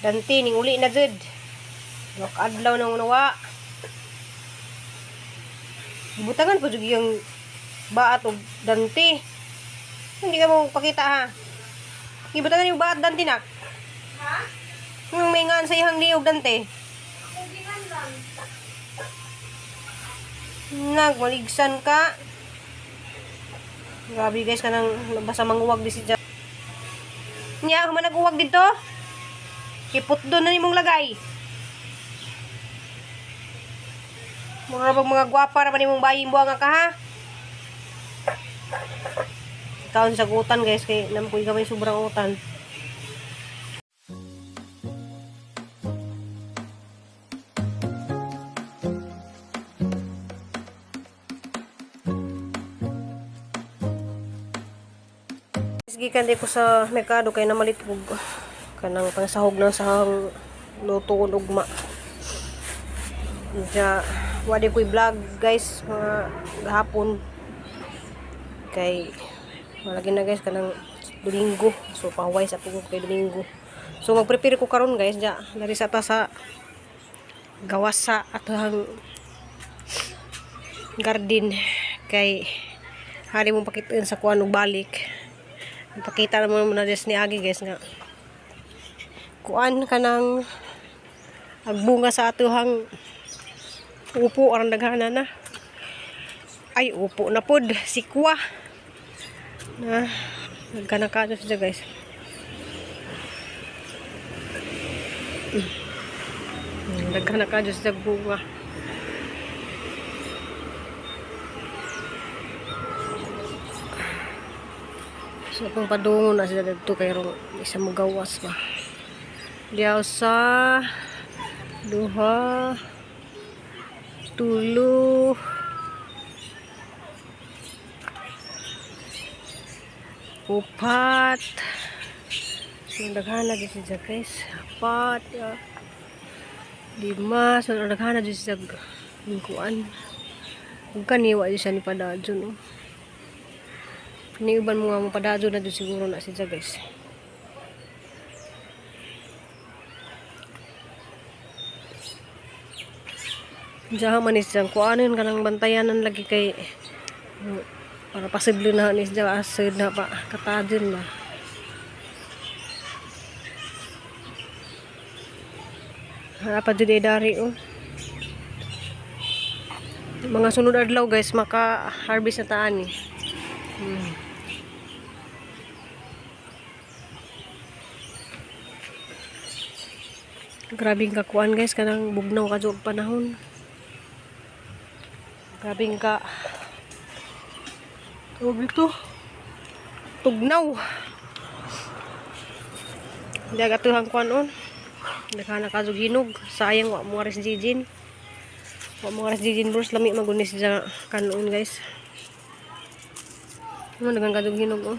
Danti ning uli na jud. Lok adlaw nang unawa. Butangan po jud yung baat o danti. Hindi ka mo pakita ha. Ibutangan yung baat danti nak. Ha? Yung may ngan sa ihang niyog danti. Kugingan lang. Nagmaligsan ka. Grabe guys, kanang basta manguwag di si Jack. Nya, man naguwag dito. Kipot doon na nimong lagay. Mura bang mga gwapa na nimong baying buwang ka ha? Ikaw sa gutan guys, kay naman gamay sobrang utan. Gikan di ko sa merkado kay namalit ko kanang pangsahog ng sahang luto ugma. Ja, wadi ko i-vlog guys mga gahapon kay malagi na guys kanang Domingo. So pahuway sa pugod kay Domingo. So magprepare ko karon guys ja lari sa ta sa gawas sa atong garden kay hari mo pakitaan sa kuan og balik. Pakita naman muna des ni Agi guys nga kuan kanang agbunga sa atuhang upo arang daghana na ay upo na pod sikwa na nagkanakado siya guys. Nagkanakado siya bunga. So kung padungo na sila dito kay rong isa mo gawas ba. Diyaw sa duha tulo upat. So daghana di siya guys. Apat lima. So daghana di siya lingkuan. Ug kaniwa di siya ni padadyon no. Niuban mo nga mo padadyo na doon siguro na siya guys. Diyan manis dyan. Kung ano yun kanang bantayanan lagi kay para pasidlo na nis dyan. Asid na pa. Katadyon na. Apa dyan dari oh. Mga sunod adlaw guys maka-harvest na taan eh. Grabing kakuan guys kanang bugnaw ka jud panahon. Grabing ka tawag ito tugnaw. Daga tuhang kuan on. Daghana ka jud hinog. Sayang wa mo res jijin. Wa mo res jijin bros lami magunis ja kanon guys. Ano dengan kadung hinog oh.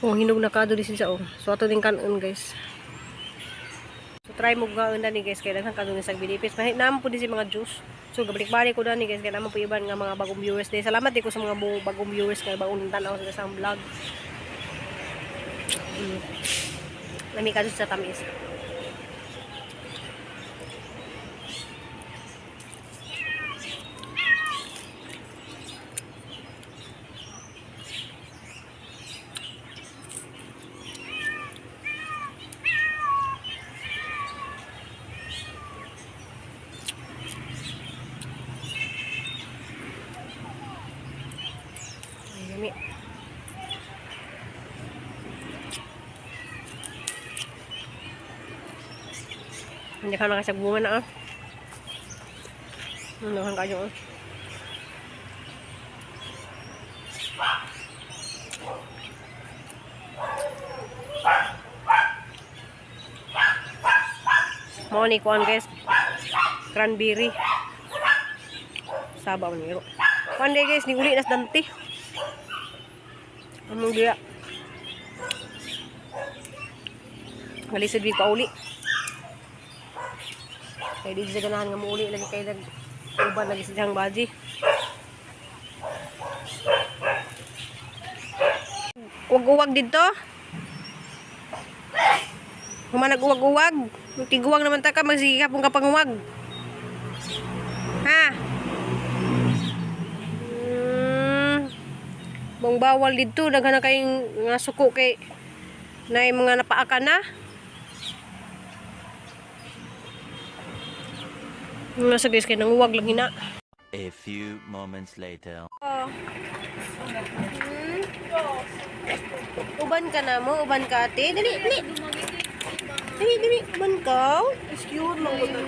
Oh, hinog na kado di siya oh. So ato din kanon guys. So try mo gaon ni guys kay daghan kadung sa binipis. Mahit naman po di si mga juice. So gabalik-balik ko dani guys kay naman po iban nga mga bagong viewers day. Salamat di ko sa mga bagong viewers kay bagong tanaw sa isang vlog. Lami kado sa tamis. Hindi ka nakasagbungan na ah. Ano kang kayo ah. Mau ni kuan guys. Cranberry. Sabaw ni ro. Kuan day guys, ni uli nas danti. Among dia. Ngalisod bi pa uli. Kaya di sa ganahan nga muuli lagi kay Uban lagi siyang baji. Uwag-uwag dito. Humanag uwag-uwag. Tiguwag naman ta ka, magsigikap mong kapanguwag. Ha? Bang bawal dito. Daghan na kayong nga suko kay na mga napaaka na. Nasa guys kay nanguwag lang hina. A few moments later. Uban ka na mo, uban ka ate. Dali, dali. Dali, dali. Uban ka. Excuse lang ko na.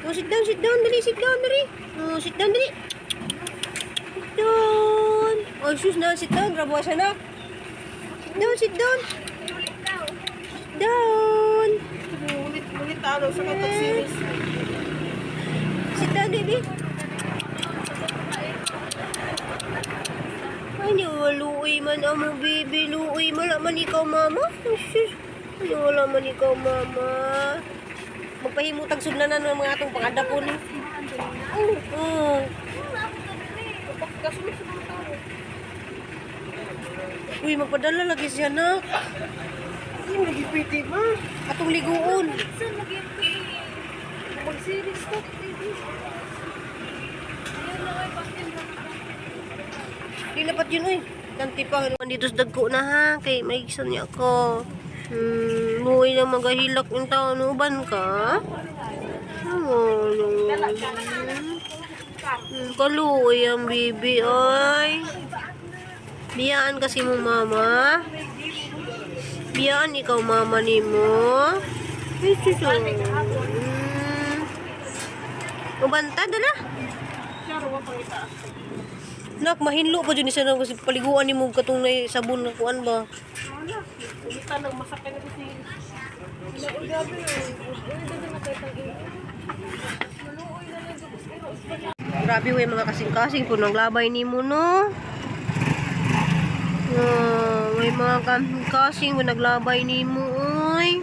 Oh, sit down, dali, sit down, dali. Oh, sit down, dali. Sit down. Oh, sus na, sit down. Grabe siya na. Sit down. Sit down. Ulit talo sa katag series. Sit down, baby. Ay, luoy man amo, baby. Luoy. Wala man ikaw, mama. Sus. Wala man ikaw, mama. Magpahimutag sudlanan ng mga atong pangadapon. Uy, magpadala lagi siya na. Hindi nagipiti ba? Atong liguon. Mag-series to. Di dapat yun, uy. Kanti pa. Dito sa dagko na ha. Kay may iksan niya ako. Buhay na magahilak yung tao. Uban ka? Kaluoy ang bibi, ay. Biyaan kasi mo, mama. Biyaan ikaw, mama ni mo. Ay, suso. Ubanta, dala. Nak, mahinlo pa dyan isa na kasi paliguan ni mo katong na sabon na kuan ba? Ulitan lang masakit na kasi. Grabe wey mga kasing-kasing po naglabay ni mo no. May mga kasing-kasing po naglabay ni mo oy.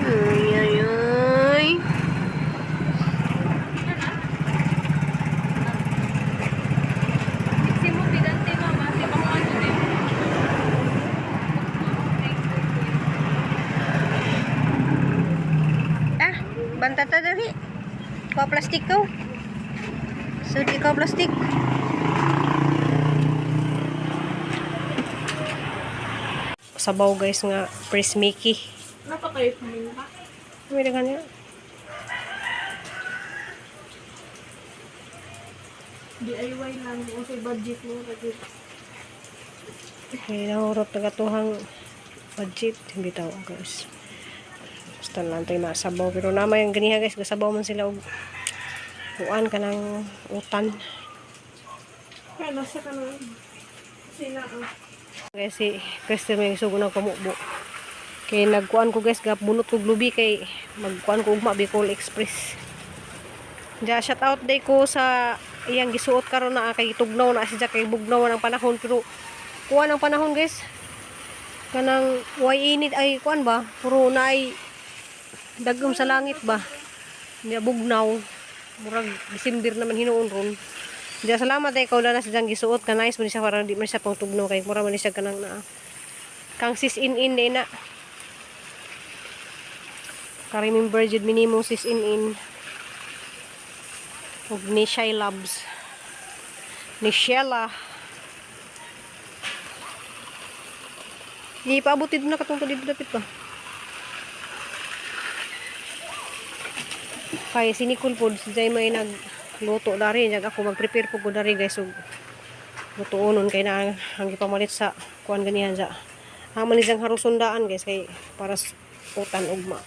Ay ay ay. Banta ta dali. Kau plastik kau. Sudi kau plastik. Sabaw guys nga press Mickey. Napakayot mo yun ba? May dagan niya. DIY lang. O sa budget mo. Okay, nahurot na katuhang budget. Hindi tao guys. Basta lang tayo masabaw. Pero naman yung ganiha guys. Kasabaw man sila og kuan ka ng utan. Kaya nasa ka na. Sila Guys, si Kristen may gusto ko ng pamubo. Kaya nagkuan ko guys. Bunot ko glubi kay magkuan ko ugma Bicol Express. Diya, shout out day ko sa iyang gisuot karon na kay tugnaw na siya kay bugnaw ng panahon. Pero kuan ang panahon guys. Kanang way init ay kuan ba? Puro na ay dagom sa langit ba? Hindi bugnaw. Murag December naman hinuon ron. Diya, salamat ay kaula na siya gisuot ka nice mo siya para di man siya pang tugnaw kay mura man siya kanang na. Kang sis in di na. Ka remember jud minimum sis in. Og ni Shy Loves. Ni Sheila. Di paabot dito na katong dito dapit ba? Kaya sinikul po si Jay may nagluto dari. Ako mag-prepare po ko dari guys. So, lutuonon kay na ang ipamalit sa kuan ganihan sa. Haman isang harusundaan guys kay para utan ugma.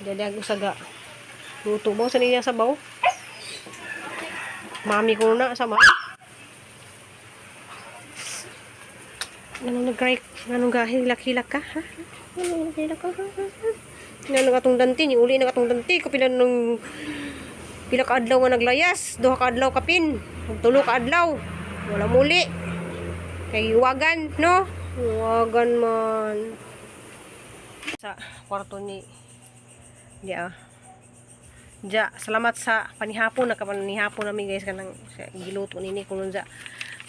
Jadi ako saga. Luto mo sa niya sabaw. Mami ko na sama. Nanong nag-cry, nanong gahilak-hilak ka, ha? Nanong gahilak ka, ha? Nanong atong danti, ni uli na atong danti, kapila nung pila ka adlaw nga naglayas, duha ka adlaw kapin, tulo ka adlaw, wala muli. Kay wagan, no? Wagan man. Sa kwarto ni, di Ja, salamat sa panihapon, nakapanihapon namin guys kanang giluto nini kuno ja.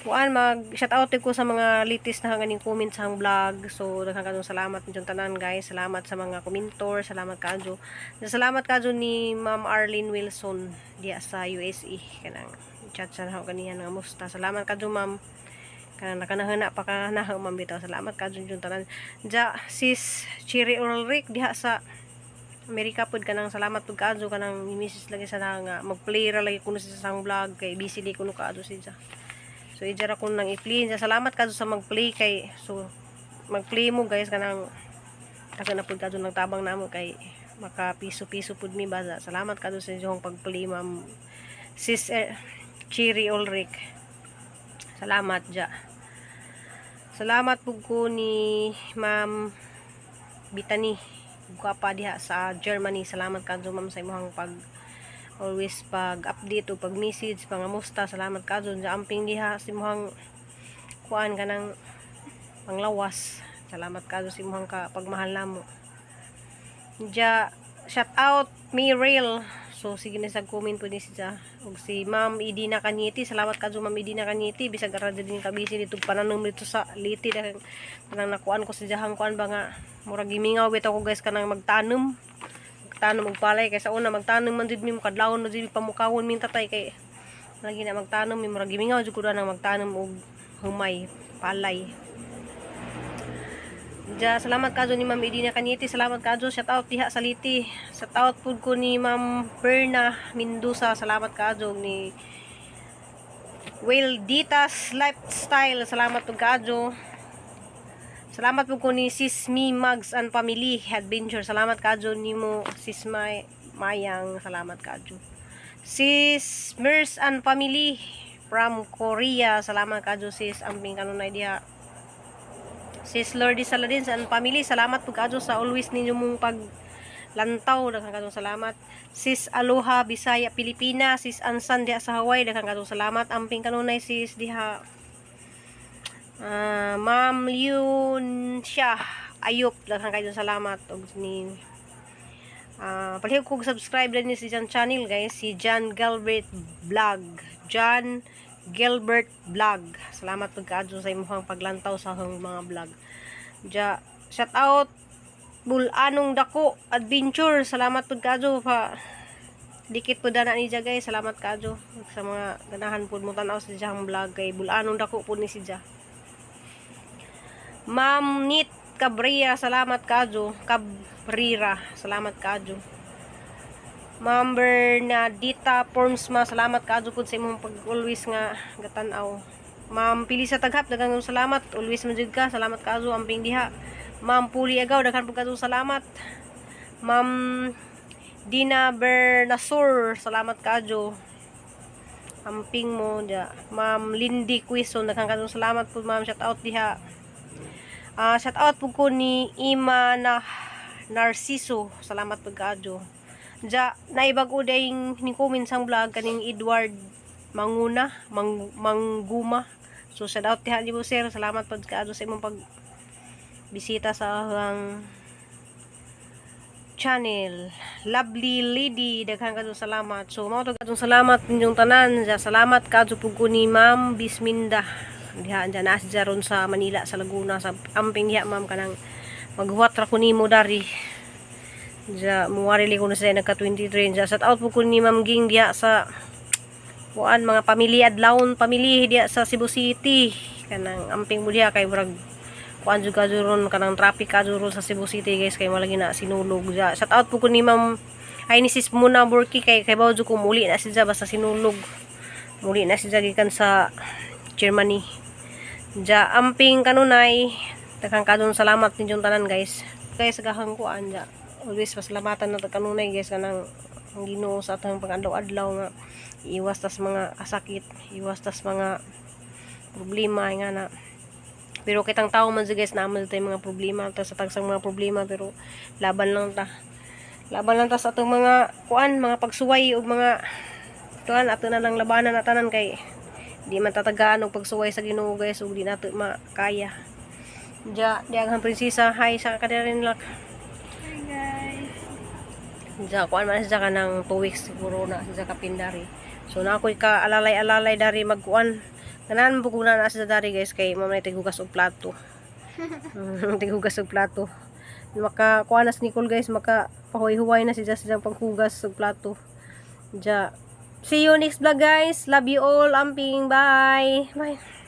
Kuan mag shout out ko sa mga latest na ganing comment sa ang vlog. So daghang salamat ninyong tanan guys. Salamat sa mga komentor, salamat kaadyo. Salamat kaadyo ni Ma'am Arlene Wilson diya sa USA kanang chat sa ako kaniya nga musta. Salamat kaadyo ma'am. Kanang nakanahana pa ka na ma'am bitaw. Salamat kaadyo ninyong tanan. Ja sis Cherry Ulrich diha sa Amerika pud kanang salamat pud kaadyo kanang message lagi sa nga mag-play ra lagi kuno sa sang vlog kay busy di kuno kaadyo siya. So ijara ko nang i-play siya. Salamat kaadyo sa mag-play kay so mag-play mo guys kanang taga na pud kaadyo nang tabang namo kay maka piso-piso pud mi baza. Salamat kaadyo sa inyong pag-play ma'am sis Cherry Ulrich. Salamat ja. Salamat pud ko ni Ma'am Bitani guwapa diha sa Germany. Salamat kadto ma'am sa imong pag always pag update o pag message pangamusta. Salamat kadto sa amping diha sa imong kuan kanang panglawas. Salamat kadto sa imong pagmahal namo. Ja shout out Mirel. So sige na sa comment po ni siya ug si Ma'am Idina Kanyeti. Salamat kadto Ma'am Idina Kanyeti bisag ara din kabisi dito pananom dito sa Liti dahil kanang nakuan ko sa jahang kuan ba nga murag gimingaw bitaw ko guys kanang magtanom og palay kay sa una magtanom man jud mi kadlawon no jud pamukawon min tatay kay lagi na magtanom mi murag gimingaw jud ko nang magtanom og humay palay. Ja, salamat kadto ni Ma'am Idina Kanyeti. Salamat kadto. Shout out diha sa Liti. Shout out pud ko ni Ma'am Berna Mendoza. Salamat kadto ni Ditas Lifestyle. Salamat pud kadto. Salamat pud ko ni Sis Mi Mags and Family Adventure. Salamat kadto nimo Sis Mayang. Salamat kadto. Sis Mers and Family from Korea. Salamat kadto sis amping kanunay diha. Sis Lordy Saladin and Family, salamat pud kadto sa always ninyo mong paglantaw. Daghang kadtong salamat. Sis Aloha Bisaya Pilipina, sis Ansan diha sa Hawaii, daghang kadtong salamat. Amping kanunay sis diha Ma'am Yun siya Ayop, daghang kadtong salamat. Og ni palihog kog subscribe din ni si Jan channel guys, si John Gilbert Vlog. John Gilbert Vlog. Salamat pud kaadto sa imong paglantaw sa akong mga vlog. Ja, shout out Bulanong Dako Adventure. Salamat pud kaadto pa. Dikit pud ana ni guys. Salamat kaadto sa mga ganahan pud mo tan-aw sa jahang vlog kay Bulanong Dako pud ni si Ja. Ma'am Nit Cabrera, salamat kaadto. Cabrera, salamat kaadto. Ma'am Bernadita Pormsma, salamat kaadto pud sa imong pag-always nga gatan-aw. Ma'am Pilisa Taghap, daghang salamat. Always man jud ka. Salamat kaadto amping diha. Ma'am Puli Agaw, daghang pud kaadto salamat. Ma'am Dina Bernasur, salamat kaadto. Amping mo dia. Ma'am Lindy Quison, daghang kaadto salamat pud ma'am. Shout out diha. Shout out pud ko ni Ima na Narciso, salamat pud kaadto. Ja, naibag-o dayong ni comment sang vlog kaning Edward Mangguma. So shout out diha niyo sir. Salamat pud kaadto sa imong pag bisita sa ang channel. Lovely Lady, daghang kadto salamat. So mao to kadtong salamat ninyong tanan. Ja, salamat kaadto pud ko ni Ma'am Bisminda. Diha dyan na siya ron sa Manila sa Laguna sa amping diha ma'am kanang maghuwat ra ko nimo dari. Ja, muwarili ko na siya nagka-23. Ja, shout out po ko ni Ma'am Ging diya sa kuan mga pamilya adlawon pamilya diya sa Cebu City. Kanang amping mo diya kay murag kuan juga ron kanang traffic kaduro sa Cebu City guys kay wala gina sinulog. Ja, shout out po ko ni Ma'am Inisis muna Burki kay bawo ko muli na siya basta sinulog. Muli na siya gikan sa Germany. Ja, amping kanunay daghang kadtong salamat ninyong tanan guys. Guys gahang kuan ja. Always pasalamatan na kanunay guys kanang ang Ginoo sa atong pag-adlaw-adlaw nga iwas tas mga kasakit, iwas tas mga problema nga na. Pero kitang tao man guys naman tay mga problema ta sa tagsang mga problema pero laban lang ta. Laban lang ta sa atong mga kuan, mga pagsuway ug mga tuan ato na lang labanan na tanan kay di man tatagaan og pagsuway sa Ginoo guys ug di nato makaya. Ja, diaghang prinsesa, hi sa kadarin lak. Hi guys. Diya, kuan man siya ka ng 2 weeks siguro na siya kapindari. So na ako'y ka alalay dari magkuan. Kanan po kung na sa dari guys kay mamay tigugas og plato. Tigugas og plato. Maka kuan nas Nicole guys, maka pahuy-huway na siya sa panghugas og plato. Diya. See you next vlog guys. Love you all. Amping. Bye. Bye.